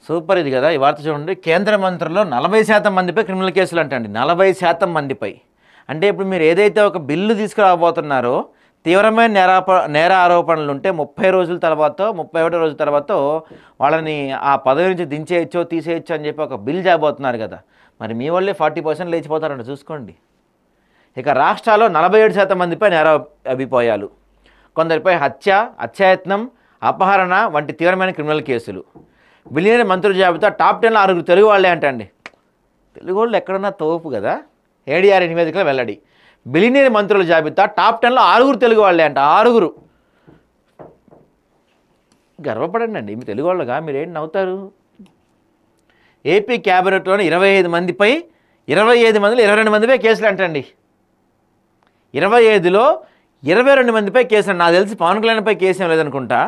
Super ఇది కదా ఈ వార్త చూడండి. కేంద్ర మంత్రుల్లో 40% మందిపై క్రిమినల్ కేసులు అంటండి. 40% మందిపై అంటే ఇప్పుడు మీరు ఏదైతే ఒక బిల్లు తీసుకురాబోతున్నారో తీవ్రమైన నేర ఆరోపణలు ఉంటే 30 రోజుల తర్వాత 31 రోజుల తర్వాత వాళ్ళని ఆ పదవి నుంచి దించేయచ్చో తీసేయచ్చో అని చెప్పి ఒక బిల్ చేయబోతున్నారు కదా. మరి మీ వాళ్ళే 40% లేచిపోతారంట చూసుకోండి. ఇక రాష్ట్రాల్లో 47% మందిపై నేర అభిప్రాయాలు, కొందరిపై హత్య, హత్యాయత్నం, అపహరణ వంటి తీవ్రమైన క్రిమినల్ కేసులు. బిలియనర్ మంత్రుల జాబితా టాప్ 10లో 6 తెలుగు వాళ్ళే అంటండి. తెలుగు వాళ్ళు ఎక్కడన్నా తోపు కదా. ఏడీఆర్ నివేదికలో వెల్లడి. బిలియనర్ మంత్రుల జాబితా టాప్ 10లో 6 తెలుగు వాళ్ళే అంట. 6. గర్వపడండి అండి మీ తెలుగు వాళ్ళగా. మీరేంటి నవ్వుతారు? ఏపీ క్యాబినెట్లోని 25 మందిపై 25 మందిలో 22 మందిపై కేసులు అంటండి. 25లో 22 మందిపై కేసులు. నాకు తెలిసి పవన్ కళ్యాణ్పై కేసు ఏం లేదనుకుంటా.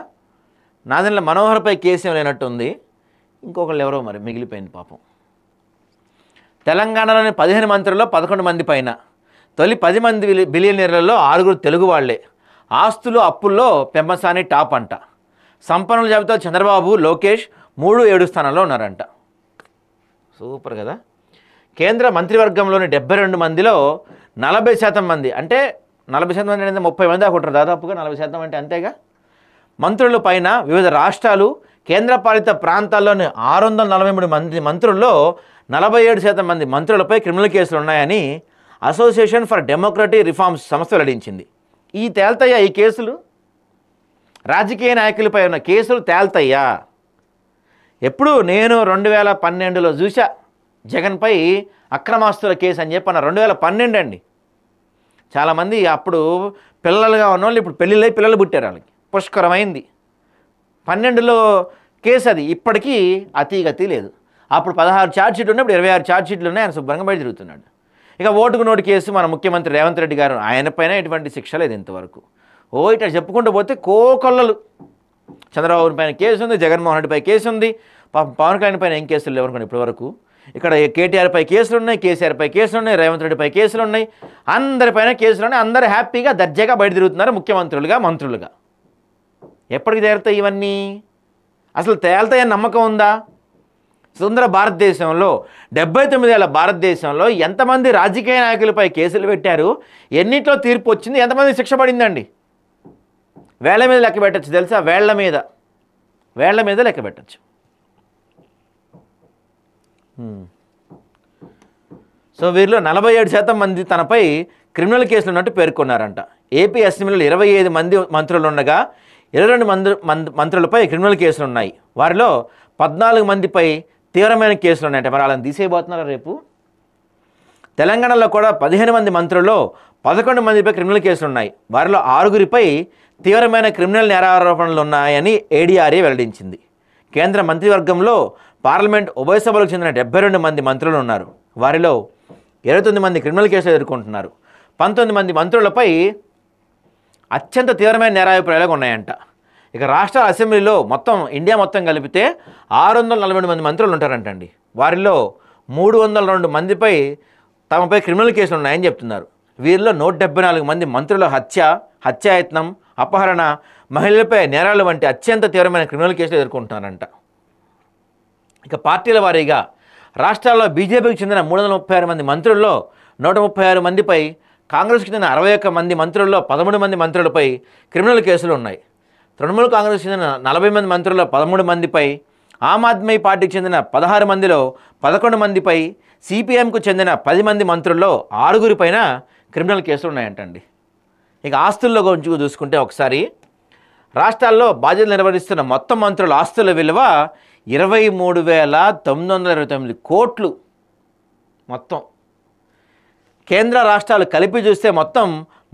నాదెండ్ల మనోహర్పై కేసు ఏం లేనట్టుంది. ఇంకొకళ్ళు ఎవరో మరి మిగిలిపోయింది పాపం. తెలంగాణలోని 15 మంత్రుల్లో 11 మంది పైన. తొలి 10 మంది బిలియనీర్లలో 6 తెలుగు వాళ్లే. ఆస్తులు అప్పుల్లో పెమ్మసాని టాప్ అంట. సంపన్నుల జాబితా చంద్రబాబు, లోకేష్ 3, 7 స్థానాల్లో ఉన్నారంట. సూపర్ కదా. కేంద్ర మంత్రివర్గంలోని 72 మందిలో 40% మంది అంటే 40% మంది అంటే 30 మంది అనుకుంటారు దాదాపుగా. 40% అంటే అంతేగా. మంత్రుల పైన వివిధ రాష్ట్రాలు, కేంద్రపాలిత ప్రాంతాల్లోని 643 మంది మంత్రుల్లో 47% మంది మంత్రులపై క్రిమినల్ కేసులు ఉన్నాయని అసోసియేషన్ ఫర్ డెమోక్రటిక్ రిఫార్మ్స్ సంస్థ వెల్లడించింది. ఈ తేల్తయ్యా ఈ కేసులు? రాజకీయ నాయకులపై ఉన్న కేసులు తేల్తయ్యా? ఎప్పుడు నేను 2012లో చూసా జగన్పై అక్రమాస్తుల కేసు అని చెప్పన్న. 2012 అండి. చాలామంది అప్పుడు పిల్లలుగా ఉన్నవాళ్ళు ఇప్పుడు పెళ్ళిళ్ళై పిల్లలు పుట్టారు. వాళ్ళకి పుష్కరమైంది. 12లో కేసు అది. ఇప్పటికీ అతిగతి లేదు. అప్పుడు 16 ఛార్జ్షీట్లు ఉన్నాయి, ఇప్పుడు 26 ఛార్జ్షీట్లు ఉన్నాయి. ఆయన శుభ్రంగా బయట తిరుగుతున్నాడు. ఇక ఓటుకు నోటు కేసు మన ముఖ్యమంత్రి రేవంత్ రెడ్డి గారు, ఆయనపైన ఎటువంటి శిక్ష లేదు ఇంతవరకు. ఇట్లా చెప్పుకుంటూ పోతే కోకొల్లలు. చంద్రబాబు పైన కేసు ఉంది, జగన్మోహన్ రెడ్డిపై కేసు ఉంది, పవన్ కళ్యాణ్ పైన ఏం కేసులు లేవు అనుకోండి ఇప్పటివరకు. ఇక్కడ కేటీఆర్పై కేసులు ఉన్నాయి, కేసీఆర్పై కేసులు ఉన్నాయి, రేవంత్ రెడ్డిపై కేసులు ఉన్నాయి, అందరిపైన కేసులు ఉన్నాయి. అందరూ హ్యాపీగా దర్జాగా బయట తిరుగుతున్నారు ముఖ్యమంత్రులుగా, మంత్రులుగా. ఎప్పటికి తేలుతాయి ఇవన్నీ? అసలు తేలుతాయని నమ్మకం ఉందా? స్వతంత్ర భారతదేశంలో 79 ఏళ్ల భారతదేశంలో ఎంతమంది రాజకీయ నాయకులపై కేసులు పెట్టారు? ఎన్నిట్లో తీర్పు వచ్చింది? ఎంతమంది శిక్ష పడిందండి? వేళ్ల మీద లెక్క పెట్టచ్చు తెలుసా? వేళ్ల మీద లెక్క పెట్టచ్చు. సో వీరిలో 47% మంది తనపై క్రిమినల్ కేసులు ఉన్నట్టు పేర్కొన్నారంట. ఏపీ అసెంబ్లీలో 25 మంది మంత్రులు ఉండగా 22 మంత్రులపై క్రిమినల్ కేసులు ఉన్నాయి. వారిలో 14 మందిపై తీవ్రమైన కేసులు ఉన్నాయంటే మరి వాళ్ళని తీసేయబోతున్నారా రేపు? తెలంగాణలో కూడా 15 మంది మంత్రుల్లో 11 మందిపై క్రిమినల్ కేసులు ఉన్నాయి. వారిలో 6 తీవ్రమైన క్రిమినల్ నేరారోపణలు ఉన్నాయని ఏడీఆర్ఏ వెల్లడించింది. కేంద్ర మంత్రివర్గంలో పార్లమెంట్ ఉభయ సభలకు చెందిన 72 మంది మంత్రులు ఉన్నారు. వారిలో 29 మంది క్రిమినల్ కేసులు ఎదుర్కొంటున్నారు. 19 మంది మంత్రులపై అత్యంత తీవ్రమైన నేరాభిప్రాయాలు ఉన్నాయంట. ఇక రాష్ట్ర అసెంబ్లీలో మొత్తం ఇండియా మొత్తం కలిపితే 642 మంది మంత్రులు ఉంటారంటండి. వారిలో 302 మందిపై తమపై క్రిమినల్ కేసులు ఉన్నాయని చెప్తున్నారు. వీరిలో 174 మంది మంత్రుల హత్య, హత్యాయత్నం, అపహరణ, మహిళలపై నేరాలు వంటి అత్యంత తీవ్రమైన క్రిమినల్ కేసులు ఎదుర్కొంటున్నారంట. ఇక పార్టీల వారీగా రాష్ట్రాల్లో బీజేపీకి చెందిన 336 మంది మంత్రుల్లో 136 మందిపై, కాంగ్రెస్కి చెందిన 61 మంది మంత్రుల్లో 13 మంది మంత్రులపై క్రిమినల్ కేసులు ఉన్నాయి. తృణమూల్ కాంగ్రెస్కి చెందిన 40 మంది మంత్రుల్లో 13 మందిపై, ఆమ్ ఆద్మీ పార్టీకి చెందిన 16 మందిలో 11 మందిపై, సిపిఎంకు చెందిన 10 మంది మంత్రుల్లో 6 పైన క్రిమినల్ కేసులు ఉన్నాయంటండి. ఇక ఆస్తుల్లో గురించి చూసుకుంటే ఒకసారి రాష్ట్రాల్లో బాధ్యతలు నిర్వహిస్తున్న మొత్తం మంత్రుల ఆస్తుల విలువ 23,929 కోట్లు. మొత్తం కేంద్ర రాష్ట్రాలు కలిపి చూస్తే మొత్తం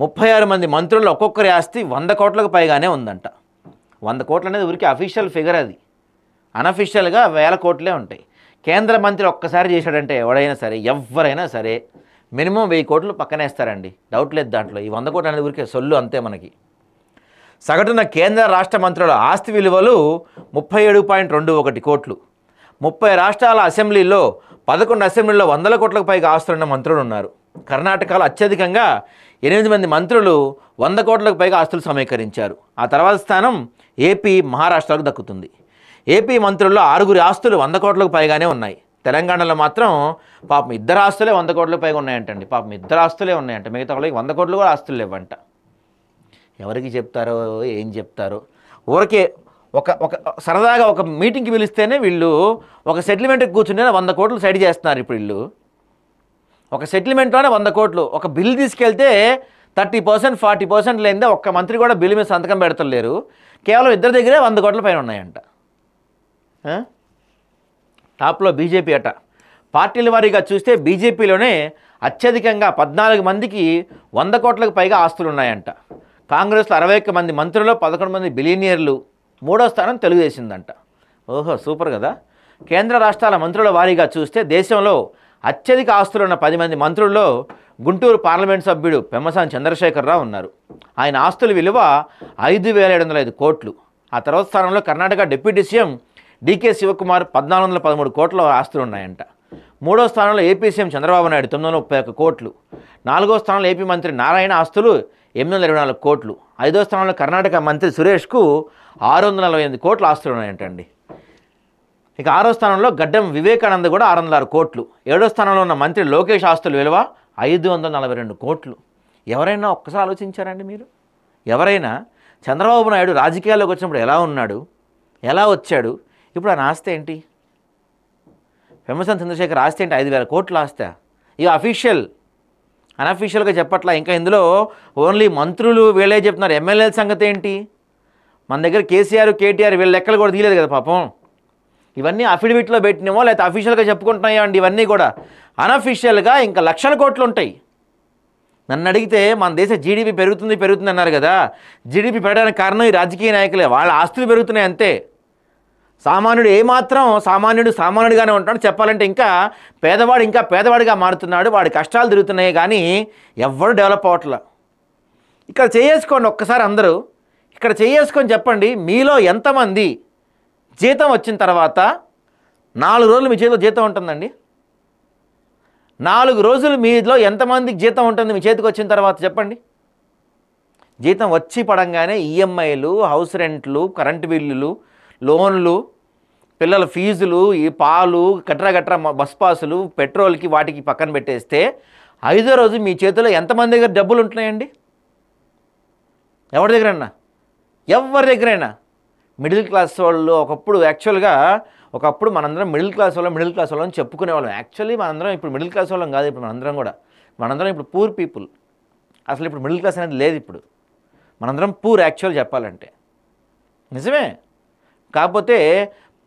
36 మంది మంత్రుల్లో ఒక్కొక్కరి ఆస్తి 100 కోట్లకు పైగానే ఉందంట. 100 కోట్లు అనేది ఊరికి అఫీషియల్ ఫిగర్, అది అన్అఫీషియల్గా 1000 కోట్లే ఉంటాయి. కేంద్ర మంత్రి ఒక్కసారి చేశాడంటే ఎవరైనా సరే మినిమం 1000 కోట్లు పక్కనేస్తారండి, డౌట్ లేదు దాంట్లో. ఈ 100 కోట్లు అనేది ఊరికే సొల్లు అంతే మనకి. సగటున కేంద్ర రాష్ట్ర మంత్రుల ఆస్తి విలువలు 37.21 కోట్లు. 30 రాష్ట్రాల అసెంబ్లీలో 11 అసెంబ్లీలో 100 కోట్లకు పైగా ఆస్తులున్న మంత్రులు ఉన్నారు. కర్ణాటకలో అత్యధికంగా 8 మంది మంత్రులు 100 కోట్లకు పైగా ఆస్తులు సమీకరించారు. ఆ తర్వాత స్థానం ఏపీ, మహారాష్ట్రకు దక్కుతుంది. ఏపీ మంత్రుల్లో 6 ఆస్తులు 100 కోట్లకు పైగానే ఉన్నాయి. తెలంగాణలో మాత్రం పాపం 2 ఆస్తులే 100 కోట్లకు పైగా ఉన్నాయంటండి. పాపం 2 ఆస్తులే ఉన్నాయంట, మిగతా వాళ్ళకి 100 కోట్లు కూడా ఆస్తులు లేవంట. ఎవరికి చెప్తారో ఏం చెప్తారో. ఊరికే ఒక ఒక సరదాగా ఒక మీటింగ్కి పిలిస్తేనే వీళ్ళు ఒక సెటిల్మెంట్కి కూర్చునే 100 కోట్లు సైడ్ చేస్తున్నారు. ఇప్పుడు వీళ్ళు ఒక సెటిల్మెంట్లోనే 100 కోట్లు, ఒక బిల్ తీసుకెళ్తే 30% 40% లేనిదే ఒక్క మంత్రి కూడా బిల్లు మీద సంతకం పెడతలేరు. కేవలం ఇద్దరి దగ్గరే 100 కోట్ల పైన ఉన్నాయంట. టాప్లో బీజేపీ అట. పార్టీల వారీగా చూస్తే బీజేపీలోనే అత్యధికంగా 14 మందికి 100 కోట్లకు పైగా ఆస్తులు ఉన్నాయంట. కాంగ్రెస్లో 61 మంది మంత్రులు, 11 మంది బిలియనీర్లు. 3వ స్థానం తెలుగుదేశందంట. ఓహో, సూపర్ కదా. కేంద్ర రాష్ట్రాల మంత్రుల వారీగా చూస్తే దేశంలో అత్యధిక ఆస్తులున్న 10 మంది మంత్రుల్లో గుంటూరు పార్లమెంట్ సభ్యుడు పెమ్మసాని చంద్రశేఖరరావు ఉన్నారు. ఆయన ఆస్తుల విలువ 5,705 కోట్లు. ఆ తర్వాత స్థానంలో Karnataka deputy CM DK Shivakumar 1,413 కోట్ల ఆస్తులు ఉన్నాయంట. 3వ స్థానంలో ఏపీ సీఎం చంద్రబాబు నాయుడు 931 కోట్లు. 4వ స్థానంలో ఏపీ మంత్రి నారాయణ ఆస్తులు 824 కోట్లు. 5వ స్థానంలో కర్ణాటక మంత్రి సురేష్కు 648 కోట్ల ఆస్తులు ఉన్నాయంటండి. ఇక 6వ స్థానంలో గడ్డం వివేకానంద కూడా 606 కోట్లు. 7వ స్థానంలో ఉన్న మంత్రి లోకేష్ ఆస్తుల విలువ 542 కోట్లు. ఎవరైనా ఒక్కసారి ఆలోచించారండి మీరు? ఎవరైనా చంద్రబాబు నాయుడు రాజకీయాల్లోకి వచ్చినప్పుడు ఎలా ఉన్నాడు, ఎలా వచ్చాడు, ఇప్పుడు ఆయన ఆస్తి ఏంటి? పెమ్మసాని చంద్రశేఖర్ ఆస్తి ఏంటి? 5,000 కోట్ల ఆస్తి. ఇక అనఫీషియల్గా చెప్పట్లా. ఇంకా ఇందులో ఓన్లీ మంత్రులు వీళ్ళే చెప్తున్నారు. ఎమ్మెల్యేల సంగతి ఏంటి? మన దగ్గర కేసీఆర్, కేటీఆర్ వీళ్ళ లెక్కలు కూడా తీయలేదు కదా పాపం. ఇవన్నీ అఫిడవిట్లో పెట్టినేమో లేకపోతే అఫీషియల్గా చెప్పుకుంటున్నాయో అండి. ఇవన్నీ కూడా అనఫీషియల్గా ఇంకా లక్షల కోట్లు ఉంటాయి. నన్ను అడిగితే మన దేశ జీడిపి పెరుగుతుంది అన్నారు కదా. జీడిపి పెరగడానికి కారణం ఈ రాజకీయ నాయకులే. వాళ్ళ ఆస్తులు పెరుగుతున్నాయి అంతే. సామాన్యుడు ఏమాత్రం సామాన్యుడిగానే ఉంటాడు. చెప్పాలంటే ఇంకా పేదవాడిగా మారుతున్నాడు. వాడి కష్టాలు తిరుగుతున్నాయి కానీ ఎవ్వరు డెవలప్ అవ్వట్లా. ఇక్కడ చేసుకొని ఒక్కసారి అందరూ ఇక్కడ చేసుకొని చెప్పండి, మీలో ఎంతమంది జీతం వచ్చిన తర్వాత 4 రోజులు మీ చేతిలో జీతం ఉంటుందండి? 4 రోజులు మీలో ఎంతమందికి జీతం ఉంటుంది మీ చేతికి వచ్చిన తర్వాత చెప్పండి? జీతం వచ్చి పడంగానే ఈఎంఐలు, హౌస్ రెంట్లు, కరెంటు బిల్లులు, లోన్లు, పిల్లల ఫీజులు, ఈ పాలు గట్రా బస్ పాసులు, పెట్రోల్కి వాటికి పక్కన పెట్టేస్తే 5వ రోజు మీ చేతిలో ఎంతమంది దగ్గర డబ్బులు ఉంటున్నాయండి? ఎవరి దగ్గరైనా మిడిల్ క్లాస్ వాళ్ళు ఒకప్పుడు మనందరం మిడిల్ క్లాస్ వాళ్ళని చెప్పుకునేవాళ్ళం. యాక్చువల్లీ మనందరం ఇప్పుడు మిడిల్ క్లాస్ వాళ్ళం కాదు. ఇప్పుడు మనందరం ఇప్పుడు పూర్ పీపుల్. అసలు ఇప్పుడు మిడిల్ క్లాస్ అనేది లేదు. ఇప్పుడు మనందరం పూర్ యాక్చువల్ చెప్పాలంటే. నిజమే. కాకపోతే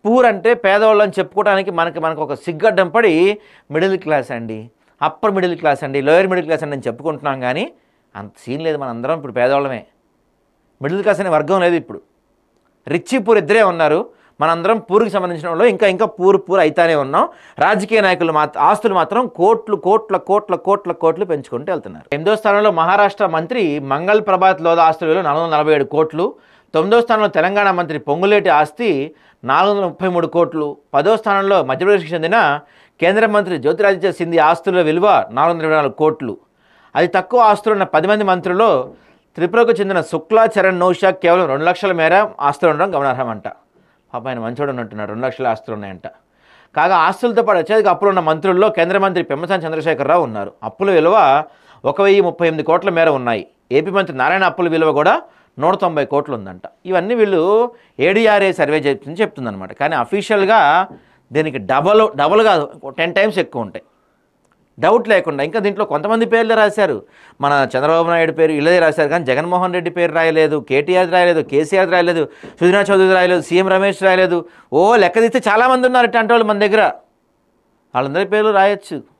పూర్ అంటే పేదవాళ్ళని చెప్పుకోవడానికి మనకు ఒక సిగ్గడ్డం పడి మిడిల్ క్లాస్ అండి, అప్పర్ మిడిల్ క్లాస్ అండి, లోయర్ మిడిల్ క్లాస్ అండి అని చెప్పుకుంటున్నాం. కానీ అంత సీన్ లేదు. మనందరం ఇప్పుడు పేదవాళ్ళమే. మిడిల్ క్లాస్ అనే వర్గం లేదు ఇప్పుడు. రిచ్ పూర్ ఇద్దరే ఉన్నారు. మనందరం పూర్కి సంబంధించిన వాళ్ళు ఇంకా పూర్ అయితేనే ఉన్నాం. రాజకీయ నాయకులు ఆస్తులు మాత్రం కోట్లు పెంచుకుంటూ వెళ్తున్నారు. 8వ స్థానంలో మహారాష్ట్ర మంత్రి మంగళ్ ప్రభాత్ లోధా ఆస్తుల విలువ 447 కోట్లు. 9వ స్థానంలో తెలంగాణ మంత్రి పొంగులేటి ఆస్తి 433 కోట్లు. 10వ స్థానంలో మధ్యప్రదేశ్కి చెందిన కేంద్ర మంత్రి జ్యోతిరాదిత్య సింధియా ఆస్తుల విలువ 424 కోట్లు. అతి తక్కువ ఆస్తులున్న 10 మంది మంత్రుల్లో త్రిపురకు చెందిన శుక్లా చరణ్ నౌషా కేవలం 2 లక్షల మేర ఆస్తులు ఉండడం గమనార్హమంట. పాప ఆయన మంచోడు ఉన్నట్టున్నాడు. 2 లక్షల ఆస్తులు ఉన్నాయంట. కాగా ఆస్తులతో పాటు అత్యధిక అప్పులున్న మంత్రుల్లో కేంద్ర మంత్రి పెమ్మసాని చంద్రశేఖరరావు ఉన్నారు. అప్పుల విలువ 1,038 కోట్ల మేర ఉన్నాయి. ఏపీ మంత్రి నారాయణ అప్పుల విలువ కూడా 190 కోట్లు ఉందంట. ఇవన్నీ వీళ్ళు ఏడీఆర్ఏ సర్వే చెప్తుందన్నమాట. కానీ అఫీషియల్గా దీనికి డబల్ కాదు 10 టైమ్స్ ఎక్కువ ఉంటాయి. డౌట్ లేకుండా. ఇంకా దీంట్లో కొంతమంది పేర్లు రాశారు. మన చంద్రబాబు నాయుడు పేరు ఇళ్ళదే రాశారు కానీ జగన్మోహన్ రెడ్డి పేరు రాయలేదు, కేటీఆర్ రాయలేదు, కేసీఆర్ రాయలేదు, సుజనా చౌదరి రాయలేదు, సీఎం రమేష్ రాయలేదు. లెక్క తీస్తే చాలామంది ఉన్నారు ఇట్లాంటి వాళ్ళు మన దగ్గర. వాళ్ళందరి పేర్లు రాయొచ్చు.